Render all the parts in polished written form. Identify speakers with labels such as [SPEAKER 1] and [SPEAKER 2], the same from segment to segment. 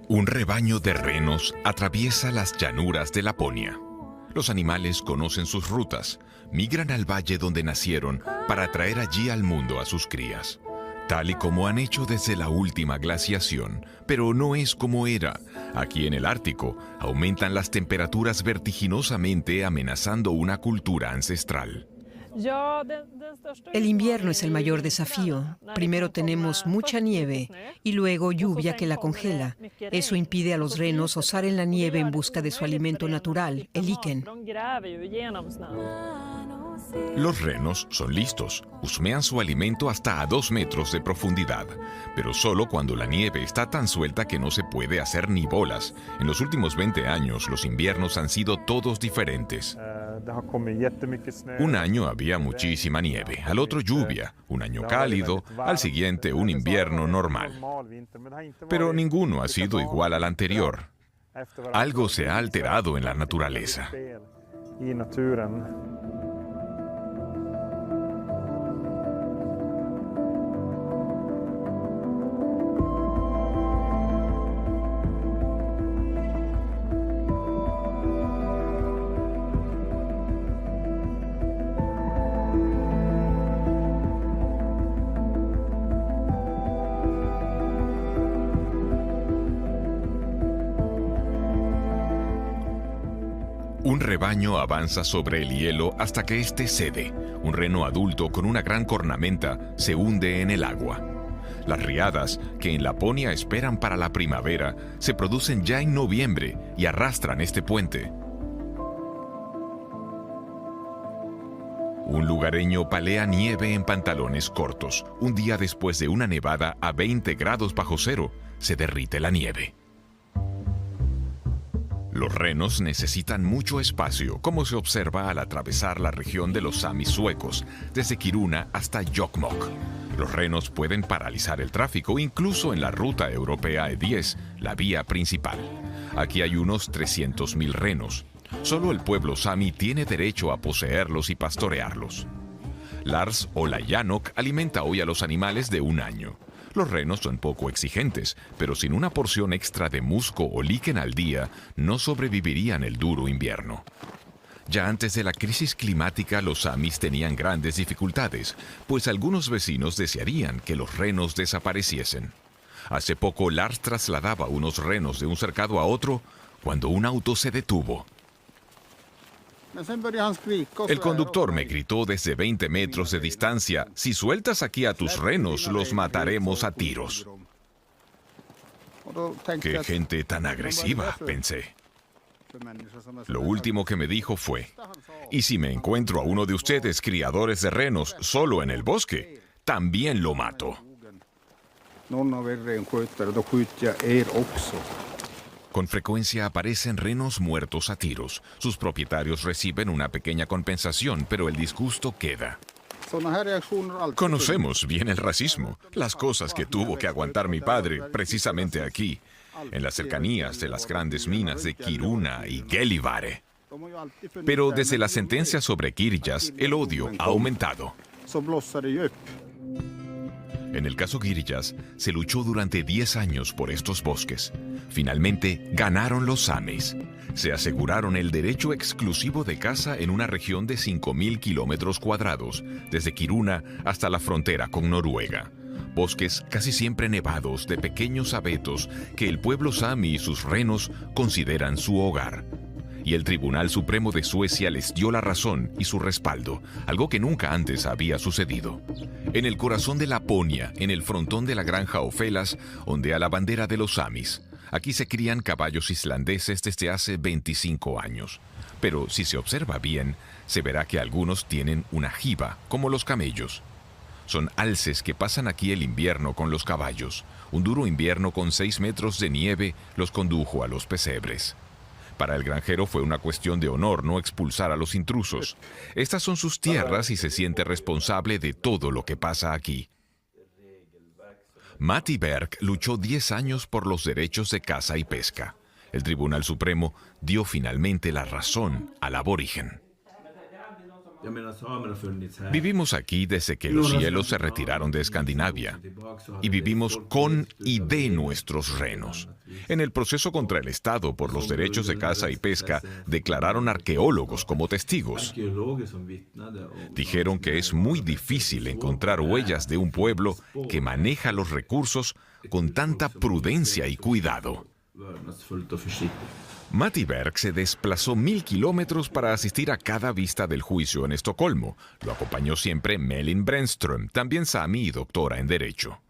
[SPEAKER 1] Un rebaño de renos atraviesa las llanuras de Laponia. Los animales conocen sus rutas, migran al valle donde nacieron para traer allí al mundo a sus crías. Tal y como han hecho desde la última glaciación, pero no es como era. Aquí en el Ártico aumentan las temperaturas vertiginosamente, amenazando una cultura ancestral.
[SPEAKER 2] El invierno es el mayor desafío. Primero tenemos mucha nieve y luego lluvia que la congela. Eso impide a los renos osar en la nieve en busca de su alimento natural, el líquen.
[SPEAKER 1] Los renos son listos, husmean su alimento hasta a 2 metros de profundidad, pero solo cuando la nieve está tan suelta que no se puede hacer ni bolas. En los últimos 20 años, los inviernos han sido todos diferentes. Un año había muchísima nieve, al otro lluvia, un año cálido, al siguiente un invierno normal. Pero ninguno ha sido igual al anterior. Algo se ha alterado en la naturaleza. Un rebaño avanza sobre el hielo hasta que éste cede. Un reno adulto con una gran cornamenta se hunde en el agua. Las riadas, que en Laponia esperan para la primavera, se producen ya en noviembre y arrastran este puente. Un lugareño palea nieve en pantalones cortos. Un día después de una nevada a 20 grados bajo cero, se derrite la nieve. Los renos necesitan mucho espacio, como se observa al atravesar la región de los samis suecos, desde Kiruna hasta Jokkmokk. Los renos pueden paralizar el tráfico, incluso en la ruta europea E10, la vía principal. Aquí hay unos 300.000 renos. Solo el pueblo sami tiene derecho a poseerlos y pastorearlos. Lars Olayanok alimenta hoy a los animales de 1 año. Los renos son poco exigentes, pero sin una porción extra de musgo o líquen al día, no sobrevivirían el duro invierno. Ya antes de la crisis climática, los samis tenían grandes dificultades, pues algunos vecinos desearían que los renos desapareciesen. Hace poco, Lars trasladaba unos renos de un cercado a otro cuando un auto se detuvo. El conductor me gritó desde 20 metros de distancia: «Si sueltas aquí a tus renos, los mataremos a tiros». «Qué gente tan agresiva», pensé. Lo último que me dijo fue: «Y si me encuentro a uno de ustedes, criadores de renos, solo en el bosque, también lo mato». Con frecuencia aparecen renos muertos a tiros. Sus propietarios reciben una pequeña compensación, pero el disgusto queda. Conocemos bien el racismo, las cosas que tuvo que aguantar mi padre, precisamente aquí, en las cercanías de las grandes minas de Kiruna y Gällivare. Pero desde la sentencia sobre Girjas, el odio ha aumentado. En el caso Girjas, se luchó durante 10 años por estos bosques. Finalmente, ganaron los samis. Se aseguraron el derecho exclusivo de caza en una región de 5.000 kilómetros cuadrados, desde Kiruna hasta la frontera con Noruega. Bosques casi siempre nevados de pequeños abetos que el pueblo sami y sus renos consideran su hogar. Y el Tribunal Supremo de Suecia les dio la razón y su respaldo, algo que nunca antes había sucedido. En el corazón de Laponia, en el frontón de la granja Ofelas, ondea la bandera de los samis. Aquí se crían caballos islandeses desde hace 25 años. Pero si se observa bien, se verá que algunos tienen una jiba, como los camellos. Son alces que pasan aquí el invierno con los caballos. Un duro invierno con 6 metros de nieve los condujo a los pesebres. Para el granjero fue una cuestión de honor no expulsar a los intrusos. Estas son sus tierras y se siente responsable de todo lo que pasa aquí. Matti Berg luchó 10 años por los derechos de caza y pesca. El Tribunal Supremo dio finalmente la razón al aborigen. Vivimos aquí desde que los hielos se retiraron de Escandinavia y vivimos con y de nuestros renos. En el proceso contra el Estado por los derechos de caza y pesca, declararon arqueólogos como testigos. Dijeron que es muy difícil encontrar huellas de un pueblo que maneja los recursos con tanta prudencia y cuidado. Matti Berg se desplazó 1000 kilómetros para asistir a cada vista del juicio en Estocolmo. Lo acompañó siempre Melin Brännström, también sami y doctora en Derecho.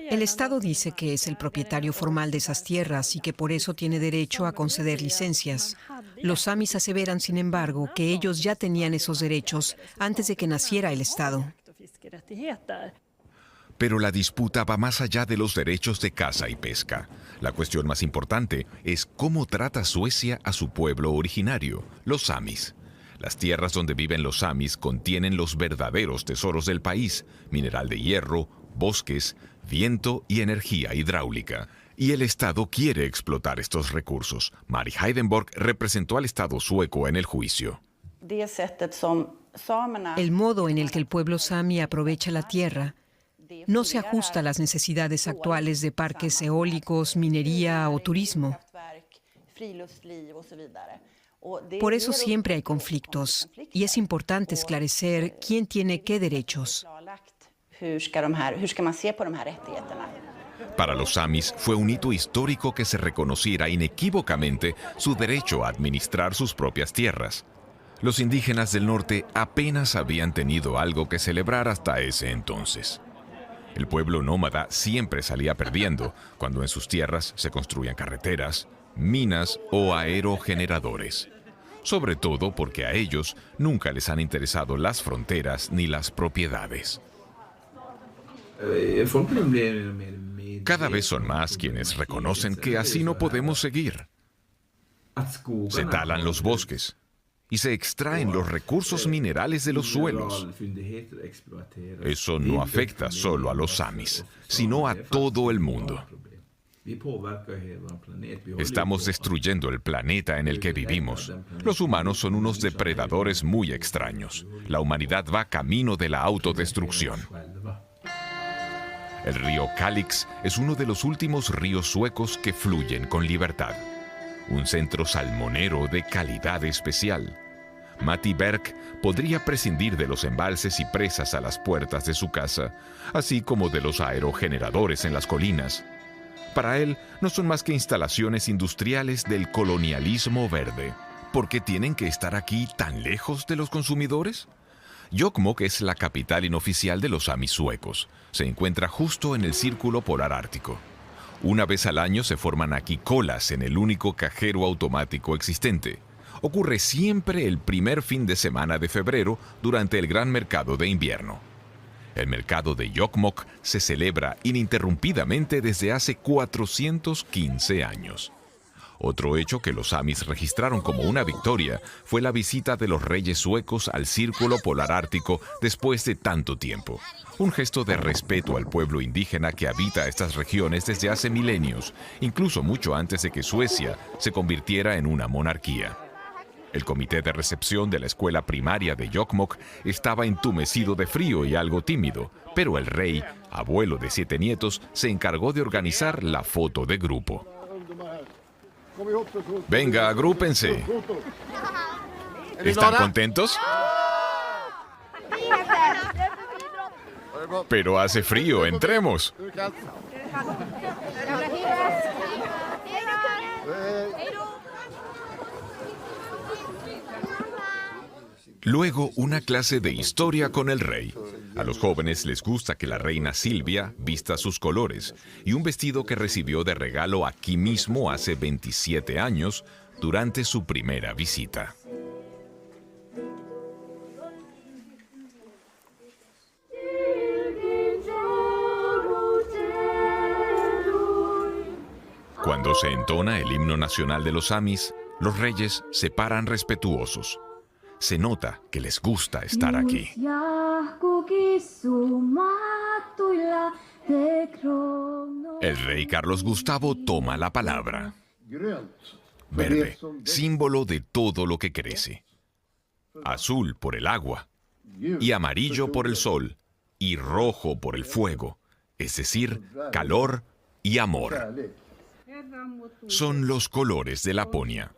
[SPEAKER 2] El Estado dice que es el propietario formal de esas tierras y que por eso tiene derecho a conceder licencias. Los samis aseveran, sin embargo, que ellos ya tenían esos derechos antes de que naciera el Estado.
[SPEAKER 1] Pero la disputa va más allá de los derechos de caza y pesca. La cuestión más importante es cómo trata Suecia a su pueblo originario, los samis. Las tierras donde viven los samis contienen los verdaderos tesoros del país: mineral de hierro, bosques, viento y energía hidráulica. Y el Estado quiere explotar estos recursos. Mari Heidenborg representó al Estado sueco en el juicio.
[SPEAKER 2] El modo en el que el pueblo sami aprovecha la tierra no se ajusta a las necesidades actuales de parques eólicos, minería o turismo. Por eso siempre hay conflictos y es importante esclarecer quién tiene qué derechos.
[SPEAKER 1] Para los samis fue un hito histórico que se reconociera inequívocamente su derecho a administrar sus propias tierras. Los indígenas del norte apenas habían tenido algo que celebrar hasta ese entonces. El pueblo nómada siempre salía perdiendo cuando en sus tierras se construían carreteras, minas o aerogeneradores. Sobre todo porque a ellos nunca les han interesado las fronteras ni las propiedades. Cada vez son más quienes reconocen que así no podemos seguir. Se talan los bosques y se extraen los recursos minerales de los suelos. Eso no afecta solo a los samis, sino a todo el mundo. Estamos destruyendo el planeta en el que vivimos. Los humanos son unos depredadores muy extraños. La humanidad va camino de la autodestrucción. El río Kalix es uno de los últimos ríos suecos que fluyen con libertad. Un centro salmonero de calidad especial. Matti Berg podría prescindir de los embalses y presas a las puertas de su casa, así como de los aerogeneradores en las colinas. Para él, no son más que instalaciones industriales del colonialismo verde. ¿Por qué tienen que estar aquí tan lejos de los consumidores? Jokkmokk es la capital inoficial de los samis suecos. Se encuentra justo en el Círculo Polar Ártico. Una vez al año se forman aquí colas en el único cajero automático existente. Ocurre siempre el primer fin de semana de febrero durante el gran mercado de invierno. El mercado de Jokkmokk se celebra ininterrumpidamente desde hace 415 años. Otro hecho que los samis registraron como una victoria fue la visita de los reyes suecos al Círculo Polar Ártico después de tanto tiempo. Un gesto de respeto al pueblo indígena que habita estas regiones desde hace milenios, incluso mucho antes de que Suecia se convirtiera en una monarquía. El comité de recepción de la escuela primaria de Jokkmokk estaba entumecido de frío y algo tímido, pero el rey, abuelo de 7 nietos, se encargó de organizar la foto de grupo. Venga, agrúpense. ¿Están contentos? Pero hace frío, entremos. Luego, una clase de historia con el rey. A los jóvenes les gusta que la reina Silvia vista sus colores y un vestido que recibió de regalo aquí mismo hace 27 años durante su primera visita. Cuando se entona el himno nacional de los samis, los reyes se paran respetuosos. Se nota que les gusta estar aquí. El rey Carlos Gustavo toma la palabra. Verde, símbolo de todo lo que crece. azul por el agua, y amarillo por el sol, y rojo por el fuego, es decir, calor y amor. Son los colores de Laponia.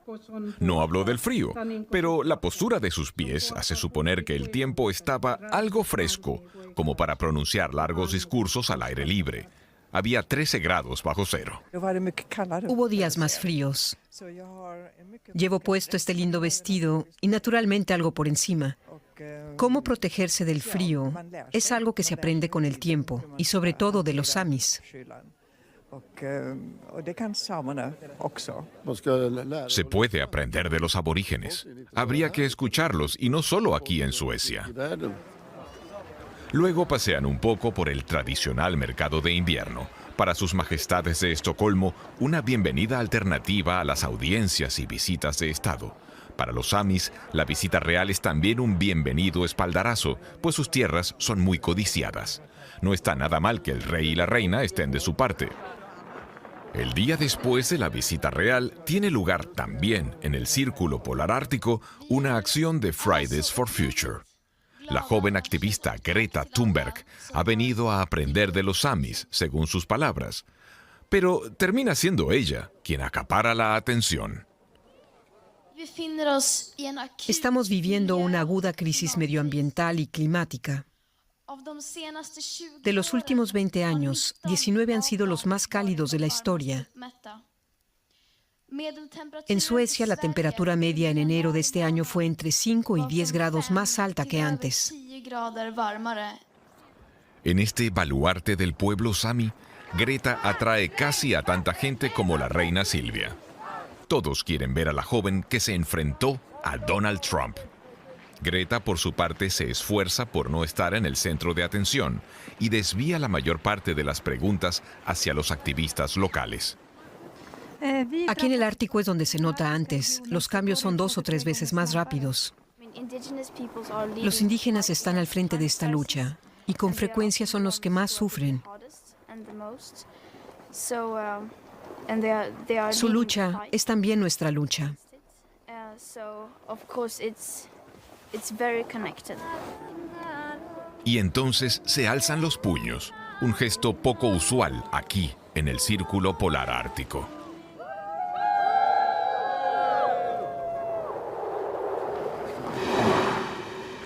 [SPEAKER 1] No habló del frío, pero la postura de sus pies hace suponer que el tiempo estaba algo fresco, como para pronunciar largos discursos al aire libre. Había 13 grados bajo cero.
[SPEAKER 2] Hubo días más fríos. Llevo puesto este lindo vestido y naturalmente algo por encima. Cómo protegerse del frío es algo que se aprende con el tiempo y sobre todo de los samis.
[SPEAKER 1] Se puede aprender de los aborígenes. Habría que escucharlos y no solo aquí en Suecia. Luego pasean un poco por el tradicional mercado de invierno. Para sus majestades de Estocolmo, una bienvenida alternativa a las audiencias y visitas de Estado. Para los samis, la visita real es también un bienvenido espaldarazo, pues sus tierras son muy codiciadas. No está nada mal que el rey y la reina estén de su parte. El día después de la visita real, tiene lugar también en el Círculo Polar Ártico una acción de Fridays for Future. La joven activista Greta Thunberg ha venido a aprender de los samis, según sus palabras, pero termina siendo ella quien acapara la atención.
[SPEAKER 2] Estamos viviendo una aguda crisis medioambiental y climática. De los últimos 20 años, 19 han sido los más cálidos de la historia. En Suecia, la temperatura media en enero de este año fue entre 5 y 10 grados más alta que antes.
[SPEAKER 1] En este baluarte del pueblo sami, Greta atrae casi a tanta gente como la reina Silvia. Todos quieren ver a la joven que se enfrentó a Donald Trump. Greta, por su parte, se esfuerza por no estar en el centro de atención y desvía la mayor parte de las preguntas hacia los activistas locales.
[SPEAKER 2] Aquí en el Ártico es donde se nota antes. Los cambios son 2 o 3 veces más rápidos. Los indígenas están al frente de esta lucha y con frecuencia son los que más sufren. Su lucha es también nuestra lucha.
[SPEAKER 1] Y entonces se alzan los puños, un gesto poco usual aquí, en el Círculo Polar Ártico.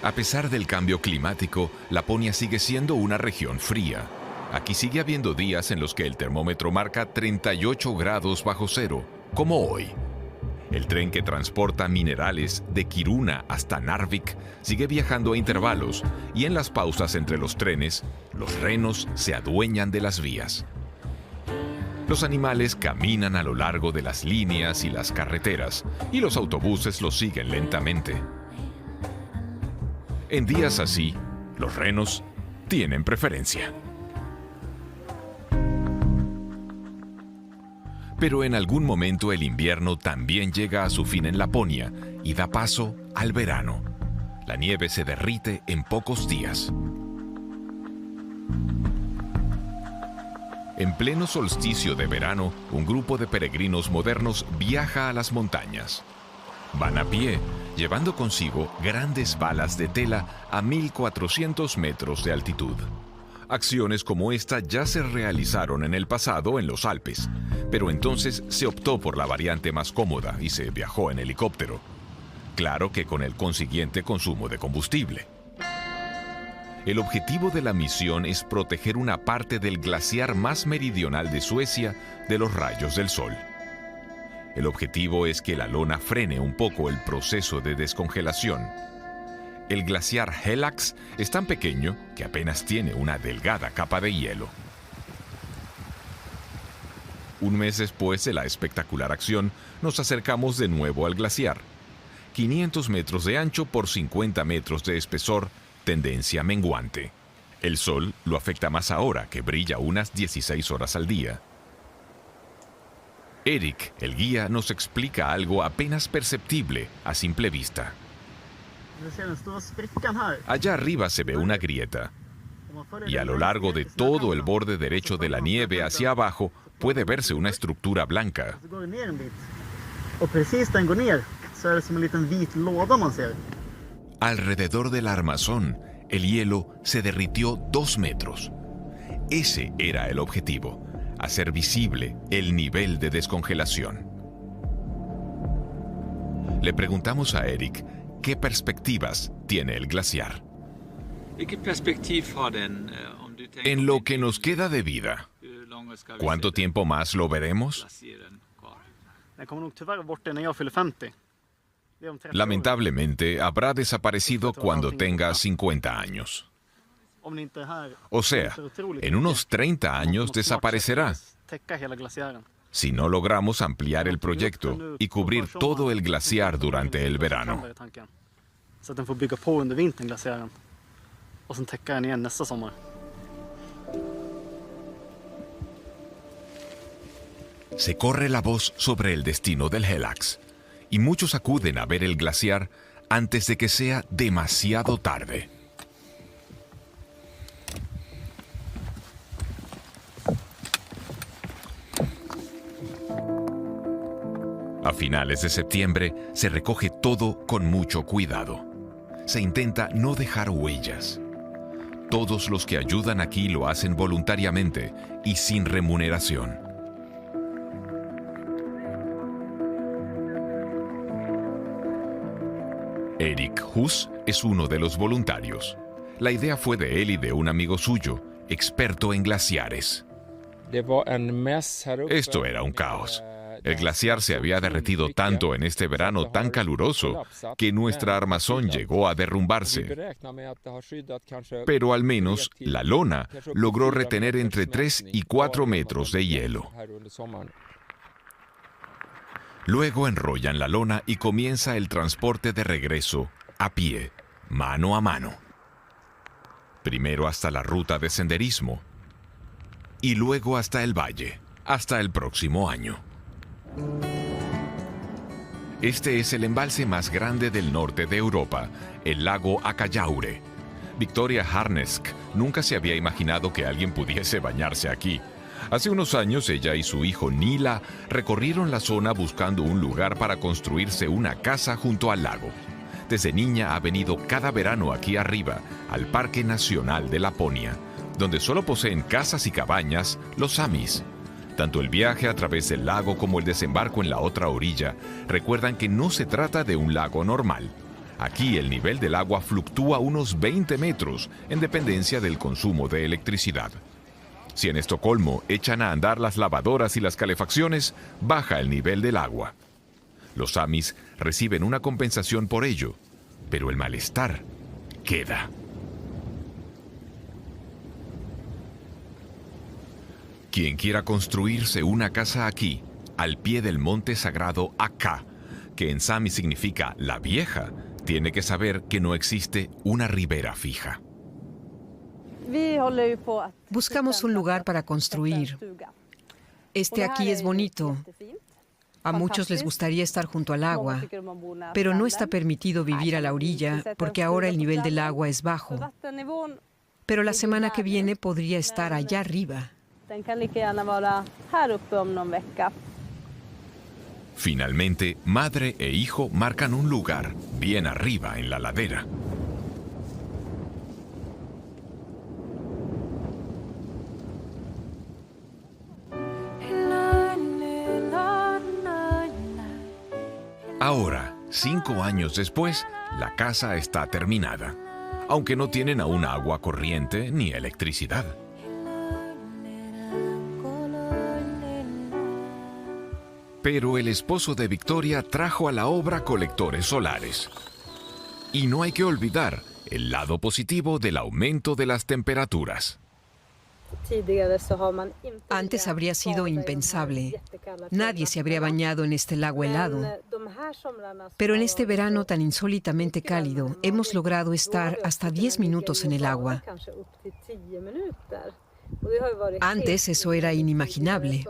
[SPEAKER 1] A pesar del cambio climático, Laponia sigue siendo una región fría. Aquí sigue habiendo días en los que el termómetro marca 38 grados bajo cero, como hoy. El tren que transporta minerales de Kiruna hasta Narvik sigue viajando a intervalos y en las pausas entre los trenes, los renos se adueñan de las vías. Los animales caminan a lo largo de las líneas y las carreteras y los autobuses los siguen lentamente. En días así, los renos tienen preferencia. Pero en algún momento el invierno también llega a su fin en Laponia y da paso al verano. La nieve se derrite en pocos días. En pleno solsticio de verano, un grupo de peregrinos modernos viaja a las montañas. Van a pie, llevando consigo grandes balas de tela a 1.400 metros de altitud. Acciones como esta ya se realizaron en el pasado en los Alpes, pero entonces se optó por la variante más cómoda y se viajó en helicóptero. Claro que con el consiguiente consumo de combustible. El objetivo de la misión es proteger una parte del glaciar más meridional de Suecia de los rayos del sol. El objetivo es que la lona frene un poco el proceso de descongelación. El glaciar Helax es tan pequeño que apenas tiene una delgada capa de hielo. Un mes después de la espectacular acción, nos acercamos de nuevo al glaciar. 500 metros de ancho por 50 metros de espesor, tendencia menguante. El sol lo afecta más ahora, que brilla unas 16 horas al día. Erik, el guía, nos explica algo apenas perceptible a simple vista. Allá arriba se ve una grieta, y a lo largo de todo el borde derecho de la nieve hacia abajo puede verse una estructura blanca. Alrededor del armazón, el hielo se derritió 2 metros. Ese era el objetivo, hacer visible el nivel de descongelación. Le preguntamos a Erik qué perspectivas tiene el glaciar. En lo que nos queda de vida, ¿cuánto tiempo más lo veremos? Lamentablemente, habrá desaparecido cuando tenga 50 años. O sea, en unos 30 años desaparecerá, si no logramos ampliar el proyecto y cubrir todo el glaciar durante el verano. Se corre la voz sobre el destino del Helax, y muchos acuden a ver el glaciar antes de que sea demasiado tarde. A finales de septiembre se recoge todo con mucho cuidado. Se intenta no dejar huellas. Todos los que ayudan aquí lo hacen voluntariamente y sin remuneración. Erik Huss es uno de los voluntarios. La idea fue de él y de un amigo suyo, experto en glaciares. Esto era un caos. El glaciar se había derretido tanto en este verano tan caluroso que nuestra armazón llegó a derrumbarse. Pero al menos la lona logró retener entre 3 y 4 metros de hielo. Luego enrollan la lona y comienza el transporte de regreso a pie, mano a mano. Primero hasta la ruta de senderismo y luego hasta el valle, hasta el próximo año. Este es el embalse más grande del norte de Europa, el lago Acayaure. Victoria Harnesk nunca se había imaginado que alguien pudiese bañarse aquí. Hace unos años ella y su hijo Nila recorrieron la zona buscando un lugar para construirse una casa junto al lago. Desde niña ha venido cada verano aquí arriba, al Parque Nacional de Laponia, donde solo poseen casas y cabañas los samis. Tanto el viaje a través del lago como el desembarco en la otra orilla recuerdan que no se trata de un lago normal. Aquí el nivel del agua fluctúa unos 20 metros en dependencia del consumo de electricidad. Si en Estocolmo echan a andar las lavadoras y las calefacciones, baja el nivel del agua. Los samis reciben una compensación por ello, pero el malestar queda. Quien quiera construirse una casa aquí, al pie del monte sagrado Akka, que en sami significa la vieja, tiene que saber que no existe una ribera fija.
[SPEAKER 2] Buscamos un lugar para construir. Este aquí es bonito. A muchos les gustaría estar junto al agua, pero no está permitido vivir a la orilla porque ahora el nivel del agua es bajo. Pero la semana que viene podría estar allá arriba.
[SPEAKER 1] Finalmente, madre e hijo marcan un lugar bien arriba en la ladera. Ahora, 5 años después, la casa está terminada, aunque no tienen aún agua corriente ni electricidad. Pero el esposo de Victoria trajo a la obra colectores solares. Y no hay que olvidar el lado positivo del aumento de las temperaturas.
[SPEAKER 2] Antes habría sido impensable. Nadie se habría bañado en este lago helado. Pero en este verano tan insólitamente cálido, hemos logrado estar hasta 10 minutos en el agua. Antes eso era inimaginable.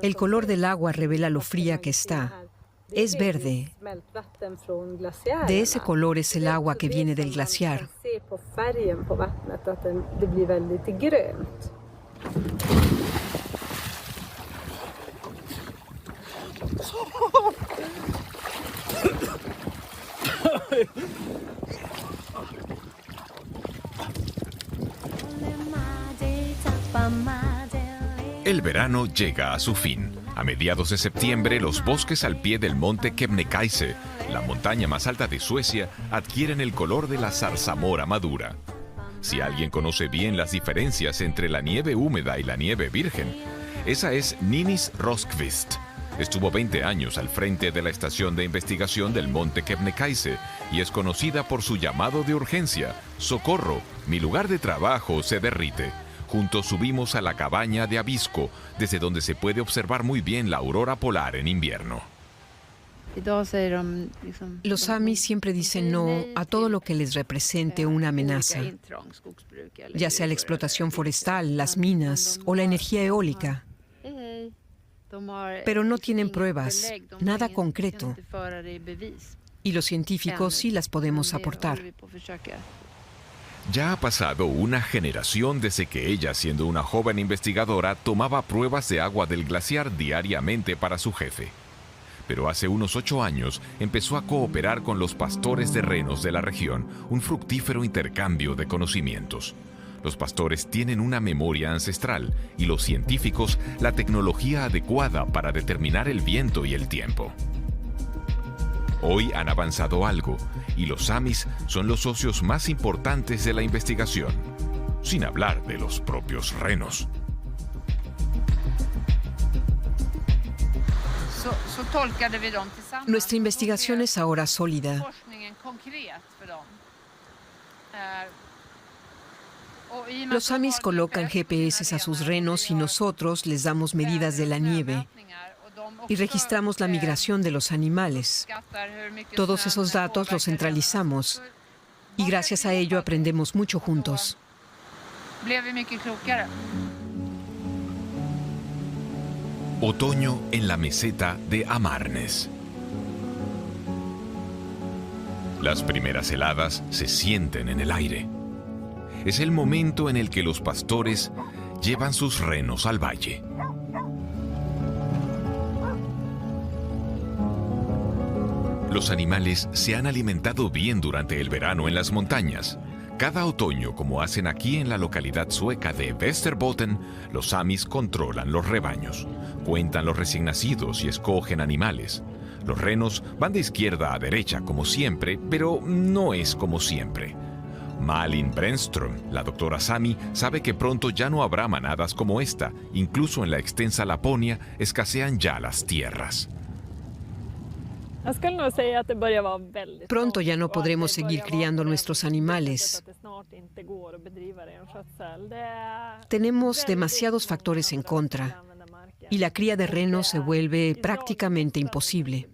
[SPEAKER 2] El color del agua revela lo fría que está. Es verde. De ese color es el agua que viene del glaciar.
[SPEAKER 1] El verano llega a su fin. A mediados de septiembre, los bosques al pie del monte Kebnekaise, la montaña más alta de Suecia, adquieren el color de la zarzamora madura. Si alguien conoce bien las diferencias entre la nieve húmeda y la nieve virgen, esa es Ninnis Rosqvist. Estuvo 20 años al frente de la estación de investigación del monte Kebnekaise y es conocida por su llamado de urgencia: «Socorro, mi lugar de trabajo se derrite». Juntos subimos a la cabaña de Abisko, desde donde se puede observar muy bien la aurora polar en invierno.
[SPEAKER 2] Los Sami siempre dicen no a todo lo que les represente una amenaza, ya sea la explotación forestal, las minas o la energía eólica. Pero no tienen pruebas, nada concreto. Y los científicos sí las podemos aportar.
[SPEAKER 1] Ya ha pasado una generación desde que ella, siendo una joven investigadora, tomaba pruebas de agua del glaciar diariamente para su jefe. Pero hace unos 8 años empezó a cooperar con los pastores de renos de la región, un fructífero intercambio de conocimientos. Los pastores tienen una memoria ancestral y los científicos la tecnología adecuada para determinar el viento y el tiempo. Hoy han avanzado algo y los samis son los socios más importantes de la investigación, sin hablar de los propios renos.
[SPEAKER 2] Nuestra investigación es ahora sólida. Los samis colocan GPS a sus renos y nosotros les damos medidas de la nieve y registramos la migración de los animales. Todos esos datos los centralizamos y gracias a ello aprendemos mucho juntos.
[SPEAKER 1] Otoño en la meseta de Amarnes. Las primeras heladas se sienten en el aire. Es el momento en el que los pastores llevan sus renos al valle. Los animales se han alimentado bien durante el verano en las montañas. Cada otoño, como hacen aquí en la localidad sueca de Västerbotten, los samis controlan los rebaños, cuentan los recién nacidos y escogen animales. Los renos van de izquierda a derecha, como siempre, pero no es como siempre. Malin Brännström, la doctora Sami, sabe que pronto ya no habrá manadas como esta. Incluso en la extensa Laponia escasean ya las tierras.
[SPEAKER 2] Pronto ya no podremos seguir criando nuestros animales. Tenemos demasiados factores en contra y la cría de renos se vuelve prácticamente imposible.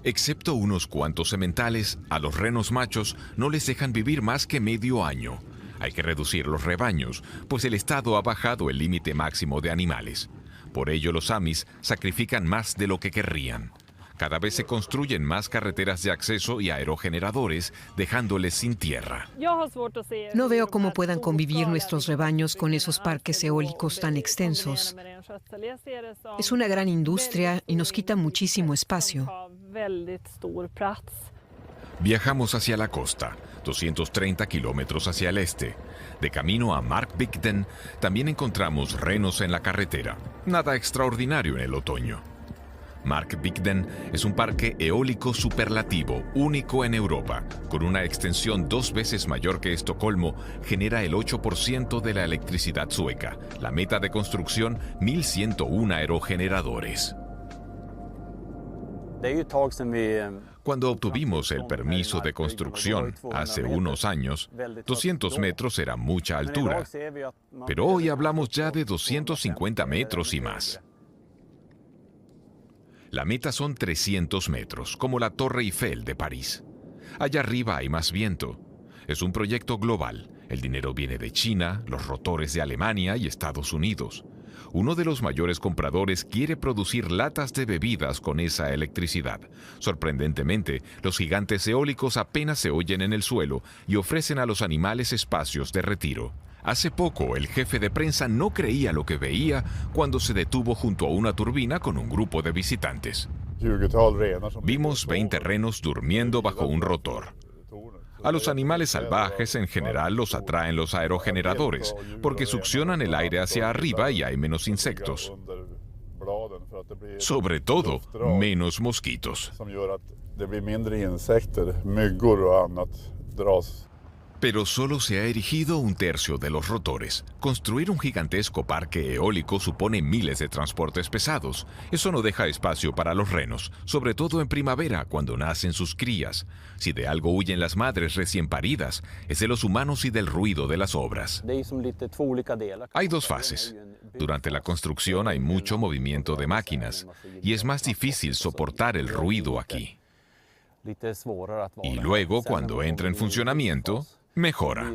[SPEAKER 1] Excepto unos cuantos sementales, a los renos machos no les dejan vivir más que medio año. Hay que reducir los rebaños, pues el Estado ha bajado el límite máximo de animales. Por ello, los samis sacrifican más de lo que querrían. Cada vez se construyen más carreteras de acceso y aerogeneradores, dejándoles sin tierra.
[SPEAKER 2] No veo cómo puedan convivir nuestros rebaños con esos parques eólicos tan extensos. Es una gran industria y nos quita muchísimo espacio.
[SPEAKER 1] Viajamos hacia la costa, 230 kilómetros hacia el este. De camino a Markbygden, también encontramos renos en la carretera. Nada extraordinario en el otoño. Markbygden es un parque eólico superlativo, único en Europa. Con una extensión 2 veces mayor que Estocolmo, genera el 8% de la electricidad sueca. La meta de construcción, 1.101 aerogeneradores. Cuando obtuvimos el permiso de construcción hace unos años, 200 metros era mucha altura, pero hoy hablamos ya de 250 metros y más. La meta son 300 metros, como la Torre Eiffel de París. Allá arriba hay más viento. Es un proyecto global. El dinero viene de China, los rotores de Alemania y Estados Unidos. Uno de los mayores compradores quiere producir latas de bebidas con esa electricidad. Sorprendentemente, los gigantes eólicos apenas se oyen en el suelo y ofrecen a los animales espacios de retiro. Hace poco, el jefe de prensa no creía lo que veía cuando se detuvo junto a una turbina con un grupo de visitantes. Vimos 20 renos durmiendo bajo un rotor. A los animales salvajes en general los atraen los aerogeneradores, porque succionan el aire hacia arriba y hay menos insectos. Sobre todo, menos mosquitos. Pero solo se ha erigido un tercio de los rotores. Construir un gigantesco parque eólico supone miles de transportes pesados. Eso no deja espacio para los renos, sobre todo en primavera, cuando nacen sus crías. Si de algo huyen las madres recién paridas, es de los humanos y del ruido de las obras. Hay dos fases. Durante la construcción hay mucho movimiento de máquinas, y es más difícil soportar el ruido aquí. Y luego, cuando entra en funcionamiento, mejora.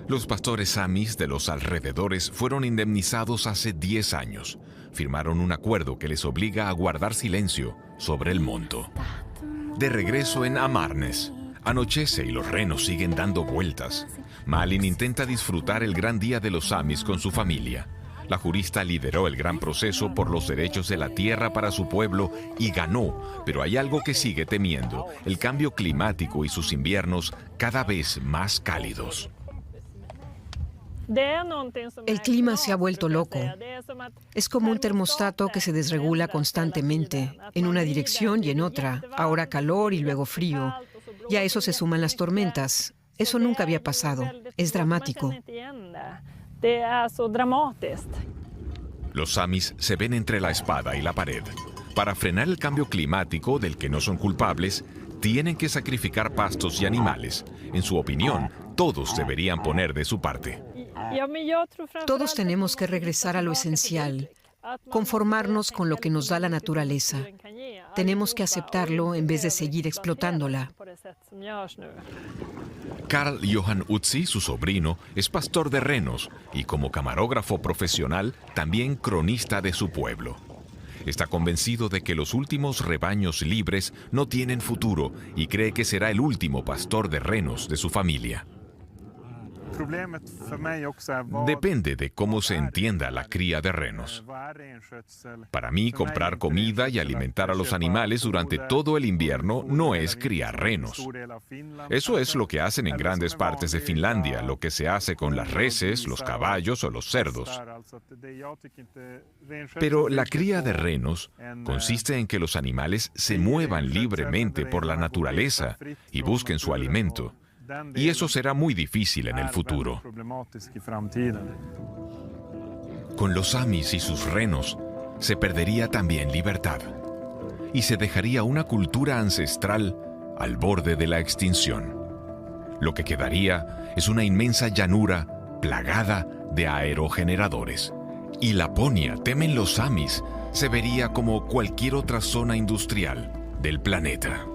[SPEAKER 1] Los pastores samis de los alrededores fueron indemnizados hace 10 años. Firmaron un acuerdo que les obliga a guardar silencio sobre el monto. De regreso en Amarnes, anochece y los renos siguen dando vueltas. Malin intenta disfrutar el gran día de los samis con su familia. La jurista lideró el gran proceso por los derechos de la tierra para su pueblo y ganó, pero hay algo que sigue temiendo: el cambio climático y sus inviernos cada vez más cálidos.
[SPEAKER 2] El clima se ha vuelto loco. Es como un termostato que se desregula constantemente, en una dirección y en otra, ahora calor y luego frío. Y a eso se suman las tormentas. Eso nunca había pasado. Es dramático.
[SPEAKER 1] Los samis se ven entre la espada y la pared. Para frenar el cambio climático del que no son culpables, tienen que sacrificar pastos y animales. En su opinión, todos deberían poner de su parte.
[SPEAKER 2] Todos tenemos que regresar a lo esencial, conformarnos con lo que nos da la naturaleza. Tenemos que aceptarlo en vez de seguir explotándola.
[SPEAKER 1] Carl Johan Utsi, su sobrino, es pastor de renos y como camarógrafo profesional, también cronista de su pueblo. Está convencido de que los últimos rebaños libres no tienen futuro y cree que será el último pastor de renos de su familia. Depende de cómo se entienda la cría de renos. Para mí, comprar comida y alimentar a los animales durante todo el invierno no es criar renos. Eso es lo que hacen en grandes partes de Finlandia, lo que se hace con las reses, los caballos o los cerdos. Pero la cría de renos consiste en que los animales se muevan libremente por la naturaleza y busquen su alimento. Y eso será muy difícil en el futuro. Con los samis y sus renos se perdería también libertad y se dejaría una cultura ancestral al borde de la extinción. Lo que quedaría es una inmensa llanura plagada de aerogeneradores. Y Laponia, temen los samis, se vería como cualquier otra zona industrial del planeta.